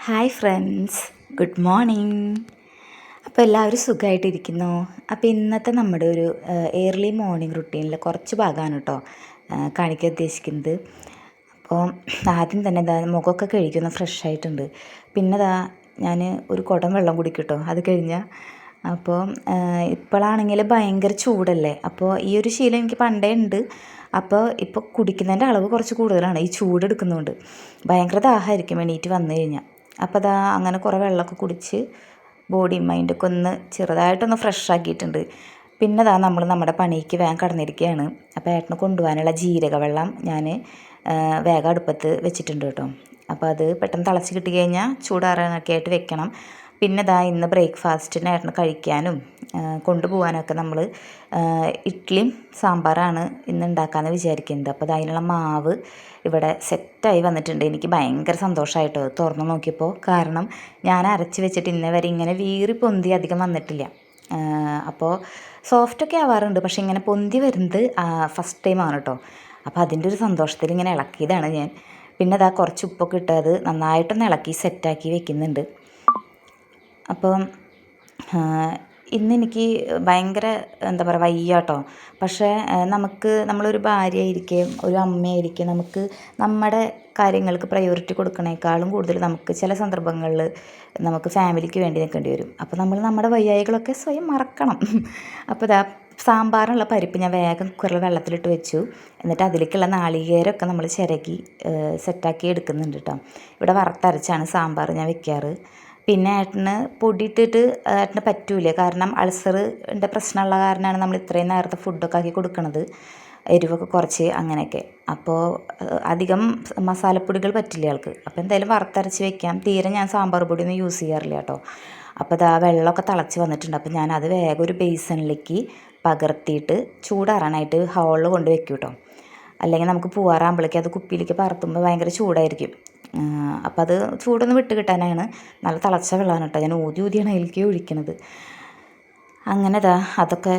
Hi friends, good morning. അപ്പോൾ എല്ലാവരും സുഖമായിട്ടിരിക്കുന്നു. അപ്പോൾ ഇന്നത്തെ നമ്മുടെ ഒരു ഏർലി മോർണിംഗ് റുട്ടീനിൽ കുറച്ച് ഭാഗമാണ് കേട്ടോ കാണിക്കാൻ ഉദ്ദേശിക്കുന്നത്. അപ്പോൾ ആദ്യം തന്നെ മുഖമൊക്കെ കഴുകുന്ന ഫ്രഷ് ആയിട്ടുണ്ട്. പിന്നെ ഞാൻ ഒരു കുടം വെള്ളം കുടിക്കും കേട്ടോ. അത് കഴിഞ്ഞാൽ അപ്പോൾ ഇപ്പോഴാണെങ്കിൽ ഭയങ്കര ചൂടല്ലേ. അപ്പോൾ ഈ ഒരു ശീലം എനിക്ക് പണ്ടേ ഉണ്ട്. അപ്പോൾ ഇപ്പോൾ കുടിക്കുന്നതിൻ്റെ അളവ് കുറച്ച് കൂടുതലാണ് ഈ ചൂടെടുക്കുന്നതുകൊണ്ട്. ഭയങ്കര ദാഹമായിരിക്കും എണീറ്റ് വന്നു കഴിഞ്ഞാൽ. അപ്പോൾ അങ്ങനെ കുറേ വെള്ളമൊക്കെ കുടിച്ച് ബോഡിയും മൈൻഡൊക്കെ ഒന്ന് ചെറുതായിട്ടൊന്ന് ഫ്രഷ് ആക്കിയിട്ടുണ്ട്. പിന്നെ നമ്മൾ നമ്മുടെ പണിക്ക് വേഗം കടന്നിരിക്കുകയാണ്. അപ്പോൾ ഏട്ടന് കൊണ്ടുപോകാനുള്ള ജീരക വെള്ളം ഞാൻ വേഗം അടുപ്പത്ത് വെച്ചിട്ടുണ്ട് കേട്ടോ. അപ്പോൾ അത് പെട്ടെന്ന് തിളച്ച് കിട്ടി കഴിഞ്ഞാൽ ചൂടാറാനൊക്കെ ആയിട്ട് വെക്കണം. പിന്നെ ഇന്ന് ബ്രേക്ക്ഫാസ്റ്റിന് ഏട്ടന് കഴിക്കാനും കൊണ്ടുപോകാനൊക്കെ നമ്മൾ ഇഡ്ഡലിയും സാമ്പാറാണ് ഇന്ന് ഉണ്ടാക്കാമെന്ന് വിചാരിക്കുന്നത്. അപ്പോൾ അതിനുള്ള മാവ് ഇവിടെ സെറ്റായി വന്നിട്ടുണ്ട്. എനിക്ക് ഭയങ്കര സന്തോഷമായിട്ടോ തുറന്നു നോക്കിയപ്പോൾ. കാരണം ഞാൻ അരച്ച് വെച്ചിട്ട് ഇന്നേ വരെ ഇങ്ങനെ വീറി പൊന്തി അധികം വന്നിട്ടില്ല. അപ്പോൾ സോഫ്റ്റൊക്കെ ആവാറുണ്ട്, പക്ഷേ ഇങ്ങനെ പൊന്തി വരുന്നത് ഫസ്റ്റ് ടൈമാണ് കേട്ടോ. അപ്പോൾ അതിൻ്റെ ഒരു സന്തോഷത്തിൽ ഇങ്ങനെ ഇളക്കിയതാണ് ഞാൻ. പിന്നെ കുറച്ച് ഉപ്പൊക്കെ ഇട്ട് അത് നന്നായിട്ടൊന്ന് ഇളക്കി സെറ്റാക്കി വെക്കുന്നുണ്ട്. അപ്പോൾ ഇന്നെനിക്ക് ഭയങ്കര എന്താ പറയുക വയ്യാട്ടോ. പക്ഷേ നമ്മളൊരു ഭാര്യയായിരിക്കെ ഒരു അമ്മയായിരിക്കെ നമുക്ക് നമ്മുടെ കാര്യങ്ങൾക്ക് പ്രയോറിറ്റി കൊടുക്കണേക്കാളും കൂടുതൽ നമുക്ക് ചില സന്ദർഭങ്ങളിൽ നമുക്ക് ഫാമിലിക്ക് വേണ്ടി നിൽക്കേണ്ടി വരും. അപ്പോൾ നമ്മൾ നമ്മുടെ വയ്യായികളൊക്കെ സ്വയം മറക്കണം. അപ്പോൾ സാമ്പാറിനുള്ള പരിപ്പ് ഞാൻ വേഗം കുക്കറിൽ വെള്ളത്തിലിട്ട് വെച്ചു. എന്നിട്ട് അതിലേക്കുള്ള നാളികേരമൊക്കെ നമ്മൾ ചിരകി സെറ്റാക്കി എടുക്കുന്നുണ്ട് കേട്ടോ. ഇവിടെ വറുത്തരച്ചാണ് സാമ്പാർ ഞാൻ വെക്കാറ്. പിന്നെ ഏട്ടന് പൊടിയിട്ടിട്ട് ഏട്ടന് പറ്റൂല, കാരണം അൾസറിൻ്റെ പ്രശ്നമുള്ള കാരണമാണ് നമ്മൾ ഇത്രയും നേരത്തെ ഫുഡൊക്കെ ആക്കി കൊടുക്കണത്, എരിവൊക്കെ കുറച്ച് അങ്ങനെയൊക്കെ. അപ്പോൾ അധികം മസാലപ്പൊടികൾ പറ്റില്ല ആൾക്ക്. അപ്പോൾ എന്തായാലും വറുത്തരച്ച് വെക്കാം. തീരെ ഞാൻ സാമ്പാർ പൊടിയൊന്നും യൂസ് ചെയ്യാറില്ല കേട്ടോ. അപ്പോൾ വെള്ളമൊക്കെ തിളച്ച് വന്നിട്ടുണ്ട്. അപ്പോൾ ഞാനത് വേഗം ഒരു ബേസണിലേക്ക് പകർത്തിയിട്ട് ചൂടാറാനായിട്ട് ഹോളിൽ കൊണ്ട് വെക്കും കേട്ടോ. അല്ലെങ്കിൽ നമുക്ക് പൂവാറാകുമ്പോഴേക്കും അത് കുപ്പിയിലേക്ക് പറത്തുമ്പോൾ ഭയങ്കര ചൂടായിരിക്കും. അപ്പോൾ അത് ചൂടൊന്ന് വിട്ട് കിട്ടാനാണ്. നല്ല തിളച്ച വെള്ളമാണ് കേട്ടോ. ഞാൻ ഊതിയാണ് അതിലേക്ക് ഒഴിക്കണത്. അങ്ങനെ അതൊക്കെ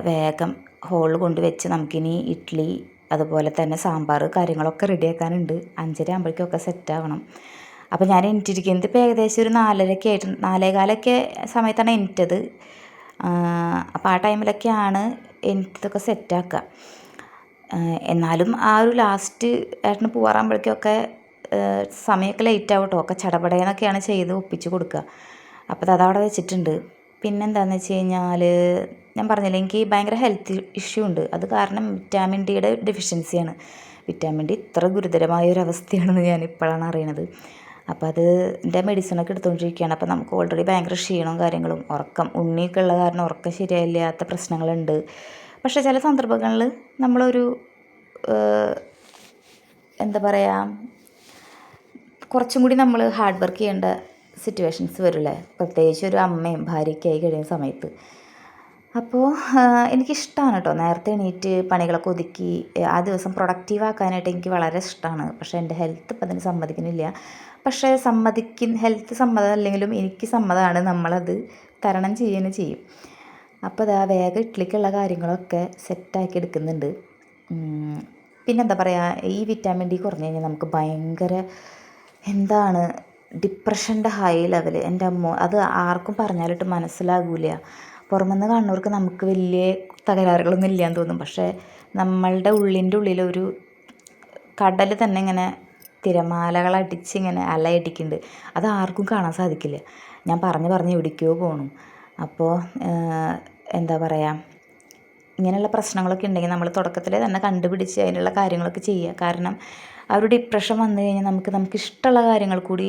വേഗം ഹോളിൽ കൊണ്ട് വെച്ച് നമുക്കിനി ഇഡ്ഡലി അതുപോലെ തന്നെ സാമ്പാർ കാര്യങ്ങളൊക്കെ റെഡിയാക്കാനുണ്ട്. 5:30 ആകുമ്പോഴേക്കൊക്കെ സെറ്റാവണം. അപ്പോൾ ഞാൻ എണീറ്റിരിക്കുന്നത് ഇപ്പോൾ ഏകദേശം ഒരു 4:30 ആയിട്ട് 4:15 സമയത്താണ് എണീറ്റത്. അപ്പോൾ ആ ടൈമിലൊക്കെയാണ് എണീറ്റതൊക്കെ സെറ്റാക്കുക. എന്നാലും ആ ഒരു ലാസ്റ്റ് ഏട്ടന് പോകാറാകുമ്പോഴേക്കൊക്കെ സമയമൊക്കെ ലേറ്റ് ആവും കേട്ടോ. ഒക്കെ ചടപടയെന്നൊക്കെയാണ് ചെയ്ത് ഒപ്പിച്ച് കൊടുക്കുക. അപ്പോൾ അതവിടെ വെച്ചിട്ടുണ്ട്. പിന്നെന്താണെന്ന് വെച്ച് കഴിഞ്ഞാൽ ഞാൻ പറഞ്ഞില്ലേ, എനിക്ക് ഭയങ്കര ഹെൽത്ത് ഇഷ്യൂ ഉണ്ട്. അത് കാരണം വിറ്റാമിൻ ഡിയുടെ ഡെഫിഷ്യൻസിയാണ്. വിറ്റാമിൻ ഡി ഇത്ര ഗുരുതരമായ ഒരു അവസ്ഥയാണെന്ന് ഞാൻ ഇപ്പോഴാണ് അറിയണത്. അപ്പോൾ എൻ്റെ മെഡിസിനൊക്കെ എടുത്തുകൊണ്ടിരിക്കുകയാണ്. അപ്പോൾ നമുക്ക് ഓൾറെഡി ഭയങ്കര ക്ഷീണവും കാര്യങ്ങളും ഉണ്ണിയൊക്കെ ഉള്ള കാരണം ഉറക്കം ശരിയായില്ലാത്ത പ്രശ്നങ്ങളുണ്ട്. പക്ഷേ ചില സന്ദർഭങ്ങളിൽ നമ്മളൊരു എന്താ പറയുക, കുറച്ചും കൂടി നമ്മൾ ഹാർഡ് വർക്ക് ചെയ്യേണ്ട സിറ്റുവേഷൻസ് വരില്ലേ, പ്രത്യേകിച്ച് ഒരു അമ്മയും ഭാര്യയൊക്കെ ആയി കഴിയുന്ന സമയത്ത്. അപ്പോൾ എനിക്കിഷ്ടമാണ് കേട്ടോ നേരത്തെ എണീറ്റ് പണികളൊക്കെ ഒതുക്കി ആ ദിവസം പ്രൊഡക്റ്റീവ് ആക്കാനായിട്ട് എനിക്ക് വളരെ ഇഷ്ടമാണ്. പക്ഷേ എൻ്റെ ഹെൽത്ത് ഇപ്പം അതിന് സമ്മതിക്കുന്നില്ല. പക്ഷേ ഹെൽത്ത് സമ്മതമല്ലെങ്കിലും എനിക്ക് സമ്മതമാണ്. നമ്മളത് തരണം ചെയ്യുകയും ചെയ്യും. അപ്പോൾ വേഗം ഇഡ്ഡലിക്കുള്ള കാര്യങ്ങളൊക്കെ സെറ്റാക്കി എടുക്കുന്നുണ്ട്. പിന്നെന്താ പറയുക, ഈ വിറ്റാമിൻ ഡി കുറഞ്ഞു കഴിഞ്ഞാൽ നമുക്ക് ഭയങ്കര ഡിപ്രഷൻ്റെ ഹൈ ലെവൽ. എൻ്റെ അമ്മോ, അത് ആർക്കും പറഞ്ഞാലിട്ട് മനസ്സിലാകില്ല. പുറമെന്ന് കാണുന്നവർക്ക് നമുക്ക് വലിയ തകരാറുകളൊന്നും ഇല്ലയെന്ന് തോന്നും. പക്ഷേ നമ്മളുടെ ഉള്ളിൻ്റെ ഉള്ളിലൊരു കടൽ തന്നെ ഇങ്ങനെ തിരമാലകളടിച്ച് ഇങ്ങനെ അലയടിക്കുന്നുണ്ട്. അത് ആർക്കും കാണാൻ സാധിക്കില്ല. ഞാൻ പറഞ്ഞ് എവിടേക്കോ പോകണം. അപ്പോൾ എന്താ പറയുക, ഇങ്ങനെയുള്ള പ്രശ്നങ്ങളൊക്കെ ഉണ്ടെങ്കിൽ നമ്മൾ തുടക്കത്തിലേ തന്നെ കണ്ടുപിടിച്ച് അതിനുള്ള കാര്യങ്ങളൊക്കെ ചെയ്യുക. കാരണം ആ ഒരു ഡിപ്രഷൻ വന്നു കഴിഞ്ഞാൽ നമുക്ക് ഇഷ്ടമുള്ള കാര്യങ്ങൾ കൂടി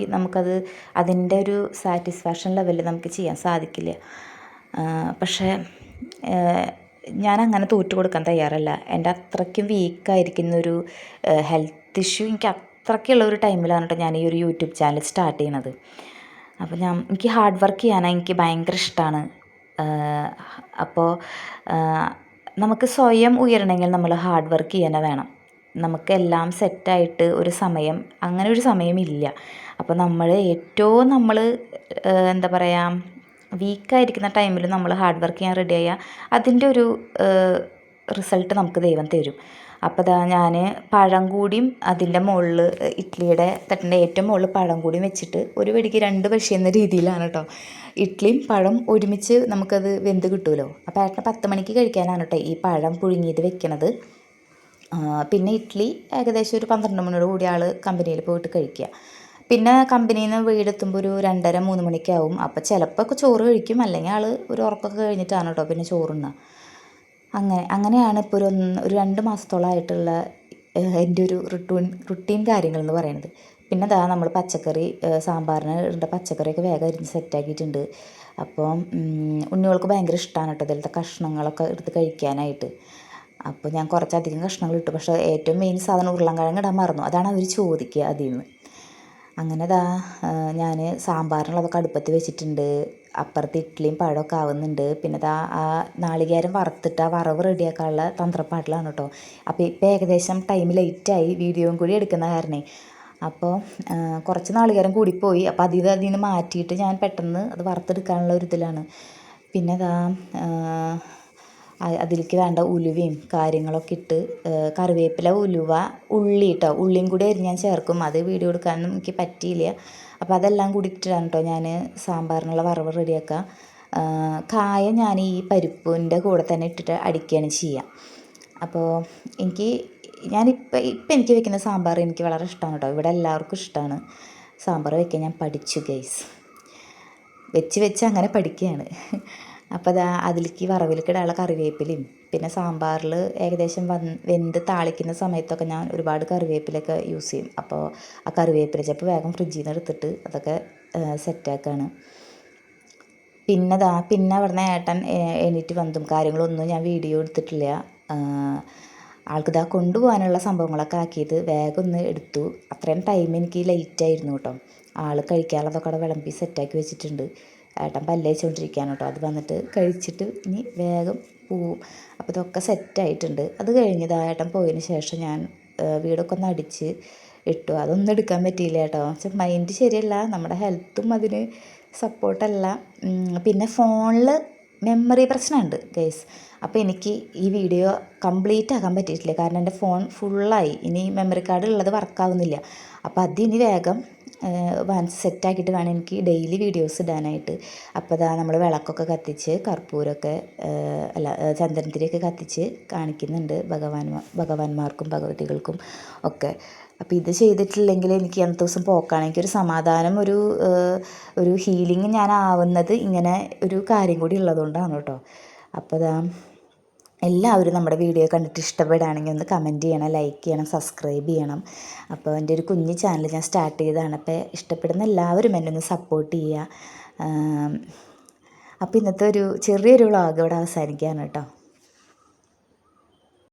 അതിൻ്റെ ഒരു സാറ്റിസ്ഫാക്ഷൻ ലെവലിൽ നമുക്ക് ചെയ്യാൻ സാധിക്കില്ല. പക്ഷേ ഞാനങ്ങനെ തോറ്റു കൊടുക്കാൻ തയ്യാറല്ല. എൻ്റെ അത്രയ്ക്കും വീക്കായിരിക്കുന്നൊരു ഹെൽത്ത് ഇഷ്യൂ എനിക്ക് അത്രയ്ക്കുള്ള ഒരു ടൈമിലാണ് കേട്ടോ ഞാൻ ഈ ഒരു യൂട്യൂബ് ചാനൽ സ്റ്റാർട്ട് ചെയ്യണത്. അപ്പോൾ എനിക്ക് ഹാർഡ് വർക്ക് ചെയ്യാനാണ് എനിക്ക് ഭയങ്കര ഇഷ്ടമാണ്. അപ്പോൾ നമുക്ക് സ്വയം ഉയരണമെങ്കിൽ നമ്മൾ ഹാർഡ് വർക്ക് ചെയ്യാൻ വേണം. നമുക്കെല്ലാം സെറ്റായിട്ട് ഒരു സമയം, അങ്ങനെ ഒരു സമയമില്ല. അപ്പോൾ നമ്മൾ എന്താ പറയുക, വീക്കായിരിക്കുന്ന ടൈമിൽ നമ്മൾ ഹാർഡ് വർക്ക് ചെയ്യാൻ റെഡി ആയാൽ അതിൻ്റെ ഒരു റിസൾട്ട് നമുക്ക് ദൈവം തരും. അപ്പോൾ ദാ ഞാൻ പഴം കൂടിയും അതിൻ്റെ മുകളിൽ ഇഡ്ഡലിയുടെ തട്ടിൻ്റെ ഏറ്റവും മുകളിൽ പഴം കൂടിയും വെച്ചിട്ട് ഒരു വെടിക്ക് 2 പക്ഷി എന്ന രീതിയിലാണ് കേട്ടോ. ഇഡ്ഡലിയും പഴം ഒരുമിച്ച് നമുക്കത് വെന്ത് കിട്ടുമല്ലോ. അപ്പോൾ ഏട്ടന് 10 മണിക്ക് കഴിക്കാനാണ് കേട്ടോ ഈ പഴം പുഴുങ്ങിയത് വെക്കണത്. പിന്നെ ഇഡ്ഡലി ഏകദേശം ഒരു 12 മണിയോട് കൂടി ആൾ കമ്പനിയിൽ പോയിട്ട് കഴിക്കുക. പിന്നെ കമ്പനിയിൽ നിന്ന് വീടെത്തുമ്പോൾ ഒരു 2:30-3 മണിക്കാവും. അപ്പോൾ ചിലപ്പോൾ ഒക്കെ ചോറ് കഴിക്കും, അല്ലെങ്കിൽ ആൾ ഒരു ഉറക്കമൊക്കെ കഴിഞ്ഞിട്ടാണ് കേട്ടോ പിന്നെ ചോറുണ്ണുക. അങ്ങനെയാണ് ഇപ്പോൾ ഒരു 2 മാസത്തോളമായിട്ടുള്ള എൻ്റെ ഒരു റുട്ടീൻ കാര്യങ്ങളെന്ന് പറയുന്നത്. പിന്നെ ദാ നമ്മൾ പച്ചക്കറി സാമ്പാറിന് ഇടേണ്ട പച്ചക്കറിയൊക്കെ വേഗം അരിഞ്ഞ് സെറ്റാക്കിയിട്ടുണ്ട്. അപ്പോൾ ഉണ്ണികൾക്ക് ഭയങ്കര ഇഷ്ടമാണ് കേട്ടോ ഇതിലത്തെ കഷ്ണങ്ങളൊക്കെ എടുത്ത് കഴിക്കാനായിട്ട്. അപ്പോൾ ഞാൻ കുറച്ചധികം കഷ്ണങ്ങൾ ഇട്ടു. പക്ഷേ ഏറ്റവും മെയിൻ സാധനം ഉരുളൻകിഴങ്ങ് ഇടാൻ മറന്നു. അതാണ് അവർ ചോദിക്കുക അതിൽ നിന്ന്. അങ്ങനെ ദാ ഞാൻ സാമ്പാറിനുള്ളതൊക്കെ അടുപ്പത്ത് വെച്ചിട്ടുണ്ട്. അപ്പുറത്ത് ഇഡ്ഡലിയും പഴമൊക്കെ ആവുന്നുണ്ട്. പിന്നെ ദാ ആ നാളികേരം വറുത്തിട്ട് ആ വറവ് റെഡിയാക്കാനുള്ള തന്ത്രപ്പാട്ടിലാണ് കേട്ടോ. അപ്പോൾ ഇപ്പോൾ ഏകദേശം ടൈം ലേറ്റായി, വീഡിയോയും കൂടി എടുക്കുന്ന കാരണേ. അപ്പോൾ കുറച്ച് നാളികേരം കൂടിപ്പോയി. അപ്പോൾ അതിൽ നിന്ന് മാറ്റിയിട്ട് ഞാൻ പെട്ടെന്ന് അത് വറുത്തെടുക്കാനുള്ള ഒരു ഇതിലാണ്. പിന്നെ ദാ അതിലേക്ക് വേണ്ട ഉലുവയും കാര്യങ്ങളൊക്കെ ഇട്ട് കറിവേപ്പില, ഉലുവ, ഉള്ളി കേട്ടോ, ഉള്ളിയും കൂടി ഞാൻ ചേർക്കും. അത് വീഡിയോ എടുക്കാനൊന്നും എനിക്ക് പറ്റിയില്ല. അപ്പോൾ അതെല്ലാം കൂടി ഇട്ടിട്ടാണ് കേട്ടോ ഞാൻ സാമ്പാറിനുള്ള വറവ് റെഡിയാക്കുക. കായം ഞാൻ ഈ പരിപ്പിൻ്റെ കൂടെ തന്നെ ഇട്ടിട്ട് അടിക്കുകയാണ് ചെയ്യുക. അപ്പോൾ ഞാനിപ്പോൾ എനിക്ക് വെക്കുന്ന സാമ്പാർ എനിക്ക് വളരെ ഇഷ്ടമാണ് കേട്ടോ. ഇവിടെ എല്ലാവർക്കും ഇഷ്ടമാണ് സാമ്പാർ വെക്കാൻ. ഞാൻ പഠിച്ചു ഗൈസ്, വെച്ച് അങ്ങനെ പഠിക്കുകയാണ്. അപ്പോൾ അതിലേക്ക് വറവിലേക്ക് ഇടാനുള്ള കറിവേപ്പിലയും പിന്നെ സാമ്പാറിൽ ഏകദേശം വെന്ത് താളിക്കുന്ന സമയത്തൊക്കെ ഞാൻ ഒരുപാട് കറിവേപ്പിലൊക്കെ യൂസ് ചെയ്യും. അപ്പോൾ ആ കറിവേപ്പില ചിലപ്പോൾ വേഗം ഫ്രിഡ്ജിൽ നിന്ന് എടുത്തിട്ട് അതൊക്കെ സെറ്റാക്കുകയാണ്. പിന്നെ അവിടുന്ന് ഏട്ടൻ എണീറ്റ് വന്നതും കാര്യങ്ങളൊന്നും ഞാൻ വീഡിയോ എടുത്തിട്ടില്ല. ആൾക്ക് കൊണ്ടുപോകാനുള്ള സംഭവങ്ങളൊക്കെ ആക്കിയത് വേഗം ഒന്ന് എടുത്തു. അത്രയും ടൈം എനിക്ക് ലേറ്റായിരുന്നു കേട്ടോ. ആൾ കഴിക്കാനുള്ളതൊക്കെ അവിടെ വിളമ്പി സെറ്റാക്കി വെച്ചിട്ടുണ്ട്. ഏട്ടൻ പല്ലേച്ചുകൊണ്ടിരിക്കുകയാണ് കേട്ടോ. അത് വന്നിട്ട് കഴിച്ചിട്ട് ഇനി വേഗം പോവും. അപ്പോൾ ഇതൊക്കെ സെറ്റായിട്ടുണ്ട്. അത് കഴിഞ്ഞ് ഏട്ടൻ പോയതിന് ശേഷം ഞാൻ വീടൊക്കെ ഒന്ന് അടിച്ച് ഇട്ടു. അതൊന്നും എടുക്കാൻ പറ്റിയില്ല കേട്ടോ. മൈൻഡ് ശരിയല്ല, നമ്മുടെ ഹെൽത്തും അതിന് സപ്പോർട്ടല്ല. പിന്നെ ഫോണിൽ മെമ്മറി പ്രശ്നമുണ്ട് ഗൈസ്. അപ്പോൾ എനിക്ക് ഈ വീഡിയോ കംപ്ലീറ്റ് ആക്കാൻ പറ്റിയിട്ടില്ല. കാരണം എൻ്റെ ഫോൺ ഫുള്ളായി. ഇനി മെമ്മറി കാർഡ് ഉള്ളത് വർക്കാവുന്നില്ല. അപ്പോൾ അതിനി വേഗം സെറ്റാക്കിയിട്ട് വേണം എനിക്ക് ഡെയിലി വീഡിയോസ് ഇടാനായിട്ട്. അപ്പോൾ നമ്മൾ വിളക്കൊക്കെ കത്തിച്ച് കർപ്പൂരമൊക്കെ ചന്ദനത്തിരിയൊക്കെ കത്തിച്ച് കാണിക്കുന്നുണ്ട് ഭഗവാന്മാർക്കും ഭഗവതികൾക്കും ഒക്കെ. അപ്പോൾ ഇത് ചെയ്തിട്ടില്ലെങ്കിൽ എനിക്ക് അന്നത്തെ ദിവസം പോക്കാണ്. എനിക്കൊരു സമാധാനം, ഒരു ഹീലിംഗ് ഞാൻ ആവുന്നത് ഇങ്ങനെ ഒരു കാര്യം കൂടി ഉള്ളതുകൊണ്ടാണ് കേട്ടോ. അപ്പോൾ എല്ലാവരും നമ്മുടെ വീഡിയോ കണ്ടിട്ട് ഇഷ്ടപ്പെടുകയാണെങ്കിൽ ഒന്ന് കമൻറ്റ് ചെയ്യണം, ലൈക്ക് ചെയ്യണം, സബ്സ്ക്രൈബ് ചെയ്യണം. അപ്പോൾ എൻ്റെ ഒരു കുഞ്ഞു ചാനൽ ഞാൻ സ്റ്റാർട്ട് ചെയ്തതാണ്. അപ്പോൾ ഇഷ്ടപ്പെടുന്ന എല്ലാവരും എന്നെ ഒന്ന് സപ്പോർട്ട് ചെയ്യുക. അപ്പോൾ ഇന്നത്തെ ഒരു ചെറിയൊരു വ്ളോഗ് ഇവിടെ അവസാനിക്കുകയാണ് കേട്ടോ.